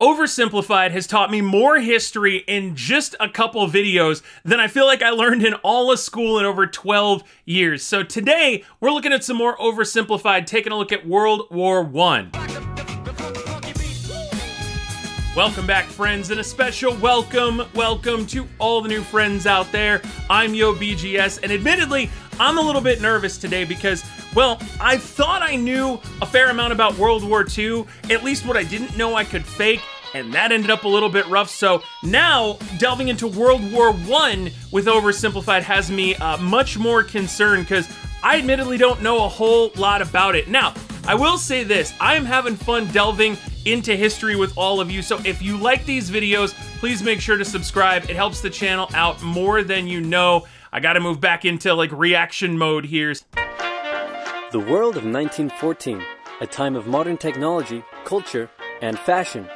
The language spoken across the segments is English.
Oversimplified has taught me more history in just a couple videos than I feel like I learned in all of school in over 12 years. So today, we're looking at some more Oversimplified, taking a look at World War I. Welcome back, friends, and a special welcome to all the new friends out there. I'm YoBGS, and admittedly, I'm a little bit nervous today because, well, I thought I knew a fair amount about World War II, at least what I didn't know I could fake, and that ended up a little bit rough. So now, delving into World War I with Oversimplified has me much more concerned because I admittedly don't know a whole lot about it. Now, I will say this, I am having fun delving into history with all of you, so if you like these videos, please make sure to subscribe. It helps the channel out more than you know. I gotta move back into like reaction mode here. The world of 1914, a time of modern technology, culture, and fashion.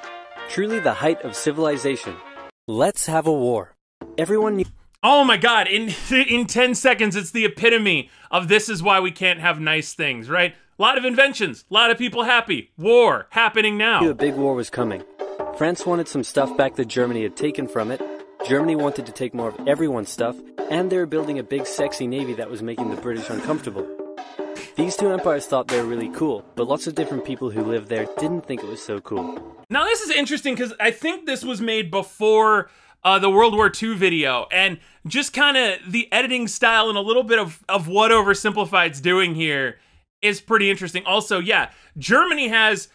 Truly the height of civilization. Let's have a war. Everyone knew. Oh my god, in 10 seconds, it's the epitome of this is why we can't have nice things, right? A lot of inventions, a lot of people happy. War happening now. A big war was coming. France wanted some stuff back that Germany had taken from it. Germany wanted to take more of everyone's stuff, and they were building a big sexy navy that was making the British uncomfortable. These two empires thought they were really cool, but lots of different people who lived there didn't think it was so cool. Now this is interesting because I think this was made before the World War II video, and just kind of the editing style and a little bit of what Oversimplified's doing here is pretty interesting. Also, yeah, Germany has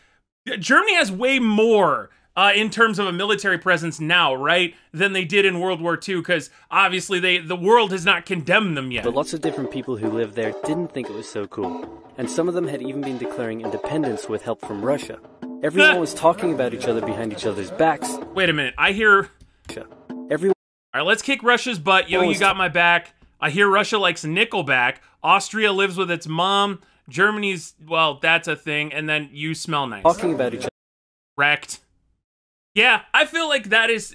way more in terms of a military presence now, right, than they did in World War II, because obviously the world has not condemned them yet. But lots of different people who lived there didn't think it was so cool, and some of them had even been declaring independence with help from Russia. Everyone was talking about each other behind each other's backs. Wait a minute, I hear... Everyone... All right, let's kick Russia's butt. Yo, you got my back. I hear Russia likes Nickelback. Austria lives with its mom. Germany's, well, that's a thing. And then you smell nice. Talking about each other. Wrecked. Yeah, I feel like that is...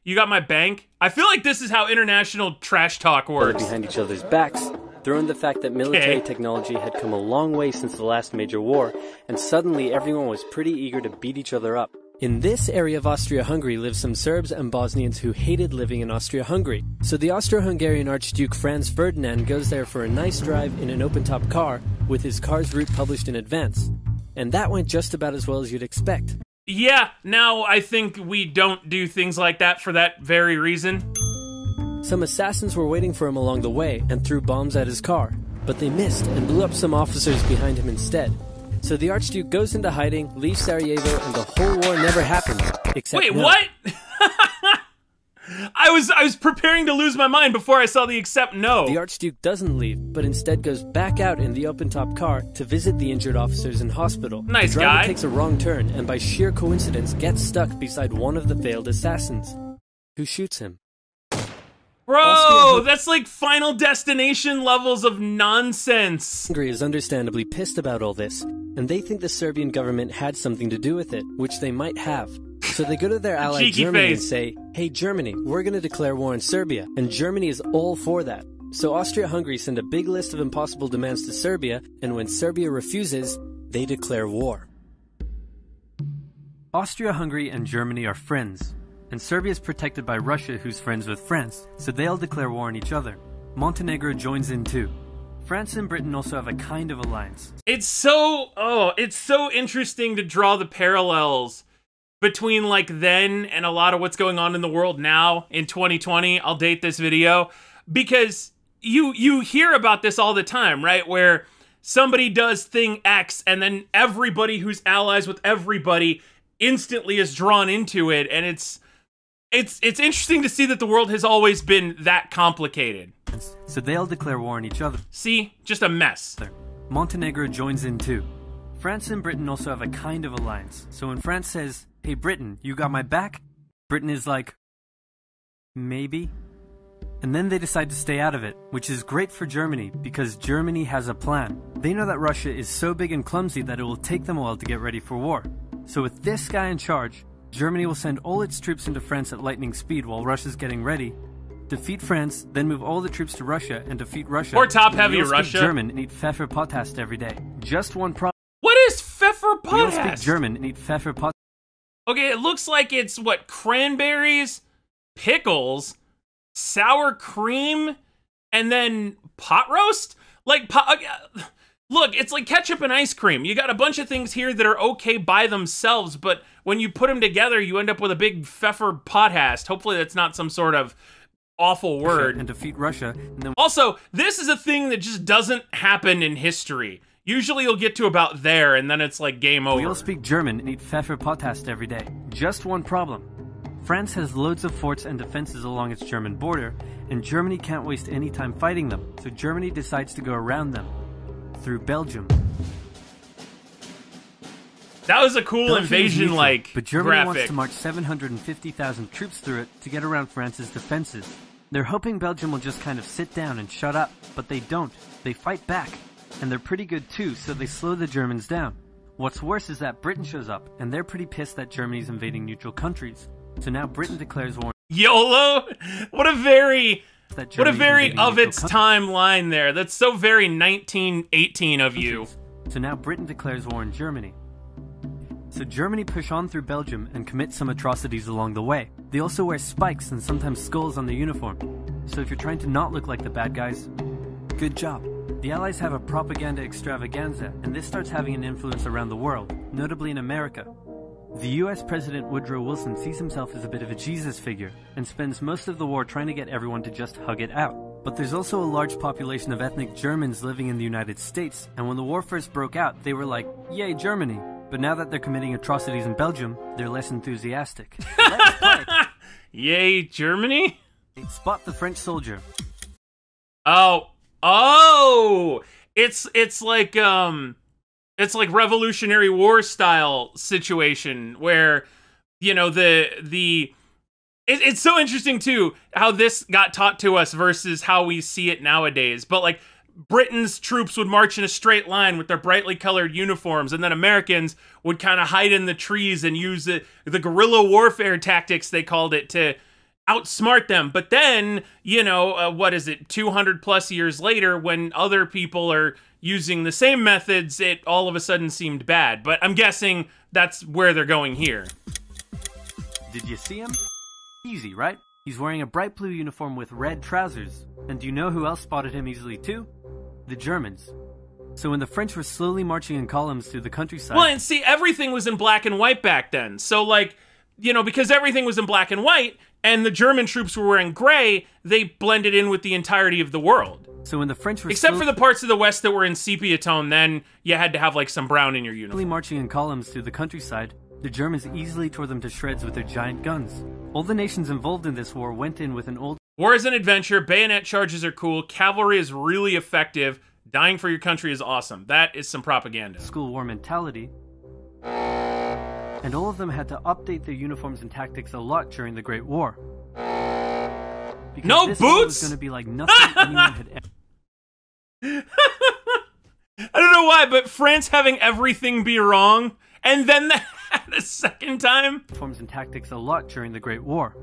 You got my bank? I feel like this is how international trash talk works. Behind each other's backs. Throw in the fact that military technology had come a long way since the last major war, and suddenly everyone was pretty eager to beat each other up. In this area of Austria-Hungary live some Serbs and Bosnians who hated living in Austria-Hungary. So the Austro-Hungarian Archduke Franz Ferdinand goes there for a nice drive in an open-top car with his car's route published in advance. And that went just about as well as you'd expect. Yeah, now I think we don't do things like that for that very reason. Some assassins were waiting for him along the way and threw bombs at his car, but they missed and blew up some officers behind him instead. So the Archduke goes into hiding, leaves Sarajevo, and the whole war never happens. Except Wait, no. what? I was preparing to lose my mind before I saw the except no. The Archduke doesn't leave, but instead goes back out in the open-top car to visit the injured officers in hospital. Nice guy. The driver guy. takes a wrong turn and by sheer coincidence gets stuck beside one of the failed assassins, who shoots him. Bro, that's like Final Destination levels of nonsense. Hungary is understandably pissed about all this, and they think the Serbian government had something to do with it, which they might have. So they go to their ally Cheeky Germany face. and say, hey Germany, we're going to declare war on Serbia, and Germany is all for that. So Austria-Hungary send a big list of impossible demands to Serbia, and when Serbia refuses, they declare war. Austria-Hungary and Germany are friends. And Serbia is protected by Russia, who's friends with France, so they'll declare war on each other. Montenegro joins in too. France and Britain also have a kind of alliance. It's so interesting to draw the parallels between like then and a lot of what's going on in the world now in 2020. I'll date this video because you hear about this all the time, right? Where somebody does thing X and then everybody who's allies with everybody instantly is drawn into it, and it's interesting to see that the world has always been that complicated. So they'll declare war on each other. See? Just a mess. Montenegro joins in too. France and Britain also have a kind of alliance. So when France says, hey Britain, you got my back? Britain is like, maybe? And then they decide to stay out of it, which is great for Germany because Germany has a plan. They know that Russia is so big and clumsy that it will take them a while to get ready for war. So with this guy in charge, Germany will send all its troops into France at lightning speed while Russia's getting ready, defeat France, then move all the troops to Russia and defeat Russia. Or top-heavy Russia. German and eat Pfefferpothast every day. Just one problem. What is Pfefferpothast? We all speak German and eat Pfefferpothast. Okay, it looks like it's, what, cranberries, pickles, sour cream, and then pot roast? Like, look, it's like ketchup and ice cream. You got a bunch of things here that are okay by themselves, but when you put them together, you end up with a big pfeffer pothast. Hopefully that's not some sort of awful word. And defeat Russia. And then also, this is a thing that just doesn't happen in history. Usually you'll get to about there, and then it's like game over. we all speak German and eat pfeffer pothast every day. Just one problem. France has loads of forts and defenses along its German border, and Germany can't waste any time fighting them, so Germany decides to go around them. Through Belgium. That was a cool invasion-like but Germany graphic. wants to march 750,000 troops through it to get around France's defenses. They're hoping Belgium will just kind of sit down and shut up, but they don't. They fight back. And they're pretty good too, so they slow the Germans down. What's worse is that Britain shows up, and they're pretty pissed that Germany's invading neutral countries. So now Britain declares war. YOLO? What a very of its time line there. That's so very 1918 of you. So now Britain declares war on Germany. So Germany push on through Belgium and commit some atrocities along the way. They also wear spikes and sometimes skulls on the uniform. So if you're trying to not look like the bad guys, good job. The Allies have a propaganda extravaganza, and this starts having an influence around the world, notably in America. The US President Woodrow Wilson sees himself as a bit of a Jesus figure, and spends most of the war trying to get everyone to just hug it out. But there's also a large population of ethnic Germans living in the United States, and when the war first broke out, they were like, yay Germany! But now that they're committing atrocities in Belgium, they're less enthusiastic. Let's play! Yay Germany? Spot the French soldier. Oh! It's like Revolutionary War style situation where, you know, it's so interesting too how this got taught to us versus how we see it nowadays. But like Britain's troops would march in a straight line with their brightly colored uniforms, and then Americans would kind of hide in the trees and use the guerrilla warfare tactics, they called it, to outsmart them. But then, you know, 200 plus years later, when other people are using the same methods, it all of a sudden seemed bad. But I'm guessing that's where they're going here. Did you see him? Easy, right? He's wearing a bright blue uniform with red trousers. And do you know who else spotted him easily too? The Germans. So when the French were slowly marching in columns through the countryside... Well, and see, everything was in black and white back then. So, like, you know, because everything was in black and white, and the German troops were wearing gray, they blended in with the entirety of the world. So when the French were except for the parts of the West that were in sepia tone, then you had to have, like, some brown in your uniform. Marching in columns through the countryside, the Germans easily tore them to shreds with their giant guns. All the nations involved in this war went in with an old... War is an adventure, bayonet charges are cool, cavalry is really effective, dying for your country is awesome. That is some propaganda. School war mentality. And all of them had to update their uniforms and tactics a lot during the Great War. Because no this boots? War was going to be like nothing anyone had ever... I don't know why, but France having everything be wrong, and then the second time? Uniforms and tactics a lot during the Great War.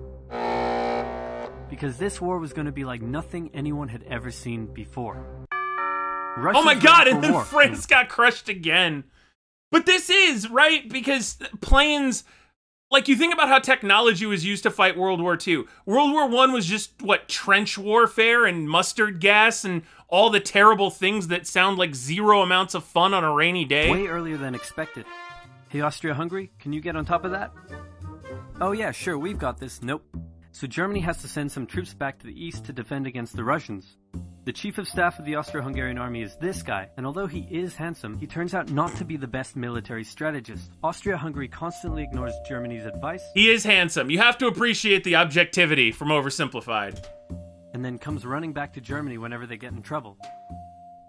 Because this war was going to be like nothing anyone had ever seen before. Russia's oh my god, and then war. France got crushed again. But this is, right? Because planes, like, you think about how technology was used to fight World War II. World War I was just, what, trench warfare and mustard gas and all the terrible things that sound like zero amounts of fun on a rainy day. Way earlier than expected. Hey, Austria-Hungary, can you get on top of that? Oh yeah, sure, we've got this. Nope. So Germany has to send some troops back to the east to defend against the Russians. The chief of staff of the Austro-Hungarian army is this guy, and although he is handsome, he turns out not to be the best military strategist. Austria-Hungary constantly ignores Germany's advice. He is handsome. You have to appreciate the objectivity from Oversimplified. And then comes running back to Germany whenever they get in trouble.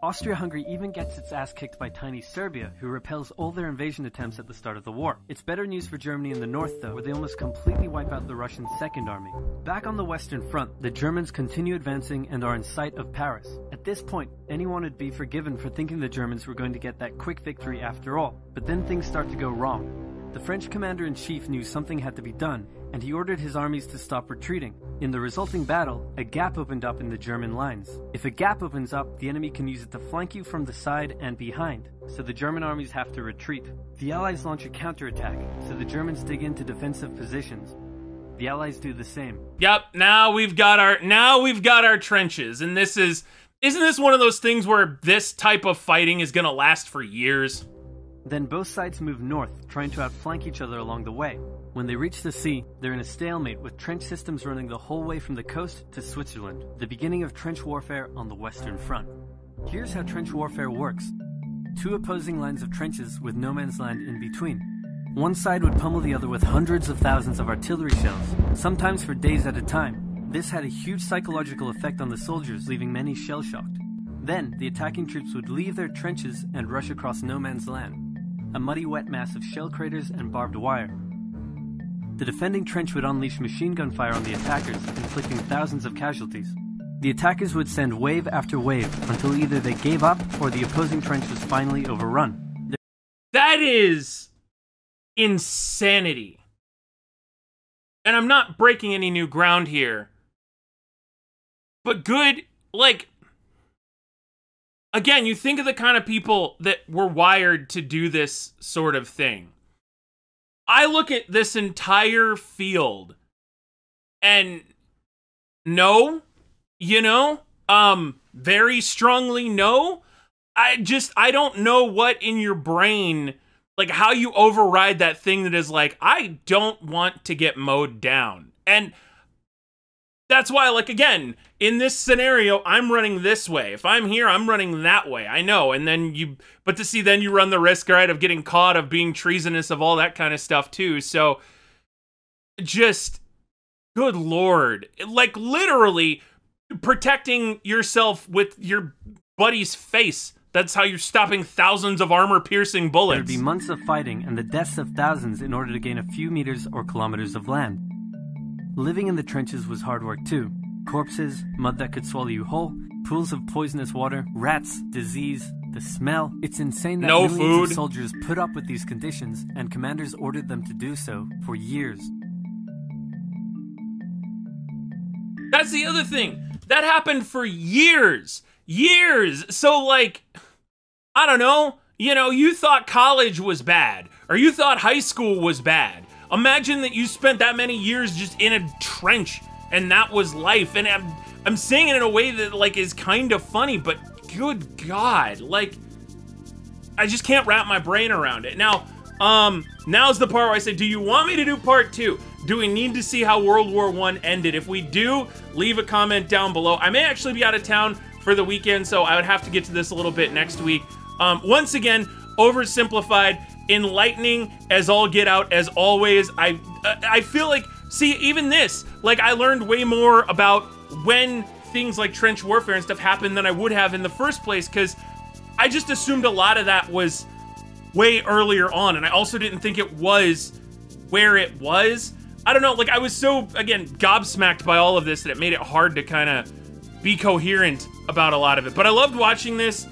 Austria-Hungary even gets its ass kicked by tiny Serbia, who repels all their invasion attempts at the start of the war. It's better news for Germany in the north, though, where they almost completely wipe out the Russian Second Army. Back on the Western Front, the Germans continue advancing and are in sight of Paris. At this point, anyone would be forgiven for thinking the Germans were going to get that quick victory after all, but then things start to go wrong. The French commander-in-chief knew something had to be done, and he ordered his armies to stop retreating. In the resulting battle, a gap opened up in the German lines. If a gap opens up, the enemy can use it to flank you from the side and behind, so the German armies have to retreat. The Allies launch a counterattack, so the Germans dig into defensive positions. The Allies do the same. Yep, now we've got our trenches, and isn't this one of those things where this type of fighting is gonna last for years? Then both sides move north, trying to outflank each other along the way. When they reach the sea, they're in a stalemate with trench systems running the whole way from the coast to Switzerland, the beginning of trench warfare on the Western Front. Here's how trench warfare works. Two opposing lines of trenches with no man's land in between. One side would pummel the other with hundreds of thousands of artillery shells, sometimes for days at a time. This had a huge psychological effect on the soldiers, leaving many shell-shocked. Then, the attacking troops would leave their trenches and rush across no man's land, a muddy wet mass of shell craters and barbed wire. The defending trench would unleash machine gun fire on the attackers, inflicting thousands of casualties. The attackers would send wave after wave until either they gave up or the opposing trench was finally overrun. That is insanity. And I'm not breaking any new ground here. But again, you think of the kind of people that were wired to do this sort of thing. I look at this entire field and no, very strongly no. I don't know what in your brain, like how you override that thing that is like, I don't want to get mowed down. And that's why, like, again, in this scenario, I'm running this way. If I'm here, I'm running that way. I know. And then you run the risk, right, of getting caught, of being treasonous, of all that kind of stuff too. So just, good Lord, like literally protecting yourself with your buddy's face. That's how you're stopping thousands of armor-piercing bullets. There'd be months of fighting and the deaths of thousands in order to gain a few meters or kilometers of land. Living in the trenches was hard work too. Corpses, mud that could swallow you whole, pools of poisonous water, rats, disease, the smell. It's insane that no millions food. of soldiers put up with these conditions, and commanders ordered them to do so for years. That's the other thing. That happened for years. Years. So, like, I don't know. You thought college was bad, or you thought high school was bad. Imagine that you spent that many years just in a trench, and that was life. And I'm saying it in a way that, like, is kind of funny, but good God, like, I just can't wrap my brain around it. Now, now's the part where I say, do you want me to do part 2? Do we need to see how World War I ended? If we do, leave a comment down below. I may actually be out of town for the weekend, so I would have to get to this a little bit next week. Once again, Oversimplified, enlightening as all get out, as always. I feel like, see, even this, like, I learned way more about when things like trench warfare and stuff happened than I would have in the first place, because I just assumed a lot of that was way earlier on, and I also didn't think it was where it was. I don't know, like, I was so, again, gobsmacked by all of this that it made it hard to kind of be coherent about a lot of it. But I loved watching this,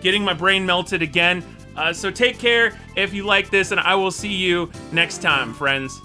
getting my brain melted again. So take care if you like this, and I will see you next time, friends.